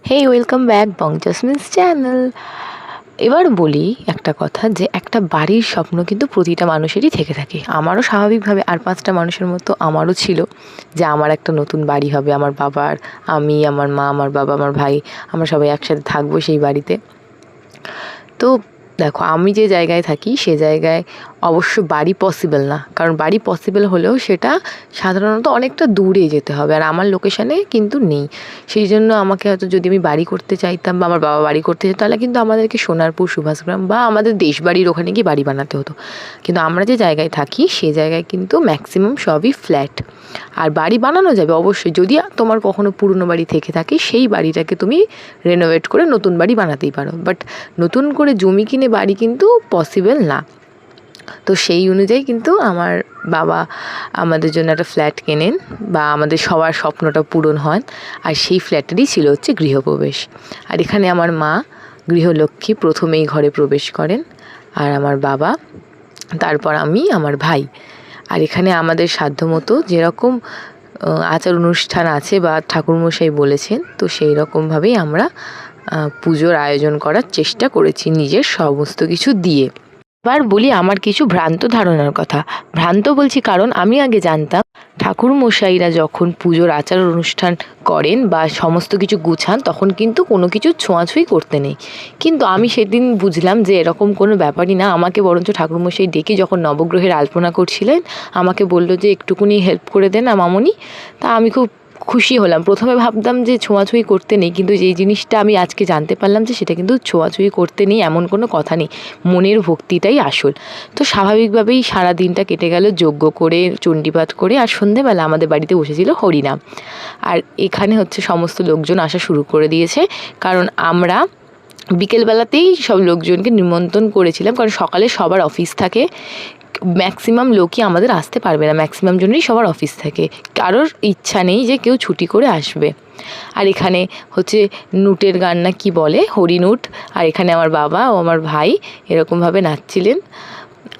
হেই welcome back বং জাসমিনস channel. এবার বলি একটা কথা, যে একটা বাড়ির স্বপ্ন কিন্তু প্রতিটা মানুষেরই থেকে থাকে। আমারও স্বাভাবিকভাবে আর 5টা মানুষের মতো আমারও ছিল যে আমার একটা নতুন বাড়ি হবে, আমার বাবার, আমি, আমার মা, আমার বাবা, আমার ভাই, আমরা সবাই একসাথে থাকবো সেই বাড়িতে। তো দেখো, আমি যে জায়গায় থাকি সে জায়গায় অবশ্য বাড়ি পসিবল না, কারণ বাড়ি পসিবল হলেও সেটা সাধারণত অনেকটা দূরে যেতে হবে, আর আমার লোকেশানে কিন্তু নেই। সেই জন্য আমাকে হয়তো যদি আমি বাড়ি করতে চাইতাম বা আমার বাবা বাড়ি করতে চাইতো, তাহলে কিন্তু আমাদেরকে সোনারপুর, সুভাষগ্রাম বা আমাদের দেশ বাড়ির ওখানে গিয়ে বাড়ি বানাতে হতো। কিন্তু আমরা যে জায়গায় থাকি সে জায়গায় কিন্তু ম্যাক্সিমাম সবই ফ্ল্যাট। আর বাড়ি বানানো যাবে অবশ্যই, যদি তোমার কখনো পুরনো বাড়ি থেকে থাকে সেই বাড়িটাকে তুমি রেনোভেট করে নতুন বাড়ি বানাতেই পারো, বাট নতুন করে জমি কিনে বাড়ি কিন্তু পসিবল না। তো সেই অনুযায়ী কিন্তু আমার বাবা আমাদের জন্য একটা ফ্ল্যাট কেনেন, বা আমাদের সবার স্বপ্নটা পূরণ হয়। আর সেই ফ্ল্যাটেরই ছিল হচ্ছে গৃহপ্রবেশ। আর এখানে আমার মা গৃহলক্ষ্মী প্রথমেই ঘরে প্রবেশ করেন, আর আমার বাবা, তারপর আমি, আমার ভাই। আর এখানে আমাদের সাধ্যমতো যেরকম আচার অনুষ্ঠান আছে বা ঠাকুরমশাই বলেছেন, তো সেই রকমভাবেই আমরা পুজোর আয়োজন করার চেষ্টা করেছি নিজের সমস্ত কিছু দিয়ে। এবার বলি আমার কিছু ভ্রান্ত ধারণার কথা। ভ্রান্ত বলছি কারণ আমি আগে জানতাম ঠাকুরমশাইরা যখন পুজোর আচার অনুষ্ঠান করেন বা সমস্ত কিছু গুছান, তখন কিন্তু কোনো কিছু ছোঁয়াছুঁই করতে নেই। কিন্তু আমি সেদিন বুঝলাম যে এরকম কোনো ব্যাপারই না। আমাকে বরঞ্চ ঠাকুরমশাই ডেকে যখন নবগ্রহের আলপনা করছিলেন, আমাকে বলল যে একটুকুনি হেল্প করে দেন মামনি। তা আমি খুব খুশি হলাম। প্রথমে ভাবতাম যে ছোঁয়াছুঁই করতে নেই, কিন্তু যেই জিনিসটা আমি আজকে জানতে পারলাম যে সেটা কিন্তু ছোঁয়াছুঁই করতে নেই এমন কোনো কথা নেই, মনের ভক্তিটাই আসল। তো স্বাভাবিকভাবেই সারা দিনটা কেটে গেল যজ্ঞ করে, চণ্ডীপাঠ করে, আর সন্ধেবেলা আমাদের বাড়িতে বসেছিল হরিনাম। আর এখানে হচ্ছে সমস্ত লোকজন আসা শুরু করে দিয়েছে, কারণ আমরা বিকেলবেলাতেই সব লোকজনকে নিমন্ত্রণ করেছিলাম, কারণ সকালে সবার অফিস থাকে। ম্যাক্সিমাম লোকই আমাদের আসতে পারবে না, ম্যাক্সিমাম জন্যই সবার অফিস থাকে, কারোর ইচ্ছা নেই যে কেউ ছুটি করে আসবে। আর এখানে হচ্ছে নুটের গান না কি বলে, হরিনুট। আর এখানে আমার বাবা ও আমার ভাই এরকমভাবে নাচছিলেন।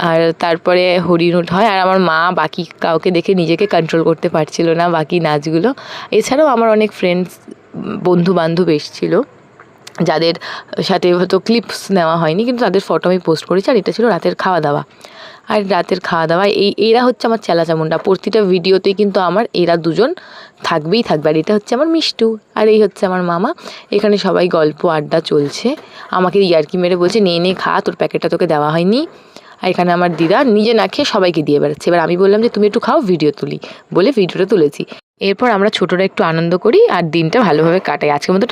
আর তারপরে হরিনুট হয়, আর আমার মা বাকি কাউকে দেখে নিজেকে কন্ট্রোল করতে পারছিল না বাকি নাচগুলো। এছাড়াও আমার অনেক ফ্রেন্ডস, বন্ধু বান্ধব এসেছিলো, যাদের সাথে হয়তো ক্লিপস নেওয়া হয়নি, কিন্তু তাদের ফটো আমি পোস্ট করেছি। আর এটা ছিল রাতের খাওয়া দাওয়া। আর রাতের খাওয়া দাওয়া এরা হচ্ছে আমার চেলাচামুন্ডা। প্রতিটা ভিডিওতেই কিন্তু আমার এরা দুজন থাকবেই থাকবে। আর এটা হচ্ছে আমার মিষ্টু, আর এই হচ্ছে আমার মামা। এখানে সবাই গল্প আড্ডা চলছে। আমাকে ইয়ার্কি মেরে বলছে নে নে খা, তোর প্যাকেটটা তোকে দেওয়া হয়নি। আর এখানে আমার দিদা নিজে না খেয়ে সবাইকে দিয়ে বেড়াচ্ছে। এবার আমি বললাম যে তুমি একটু খাও, ভিডিও তুলি, বলে ভিডিওটা তুলেছি। এরপর আমরা ছোটরা একটু আনন্দ করি আর দিনটা ভালোভাবে কাটাই। আজকের মতো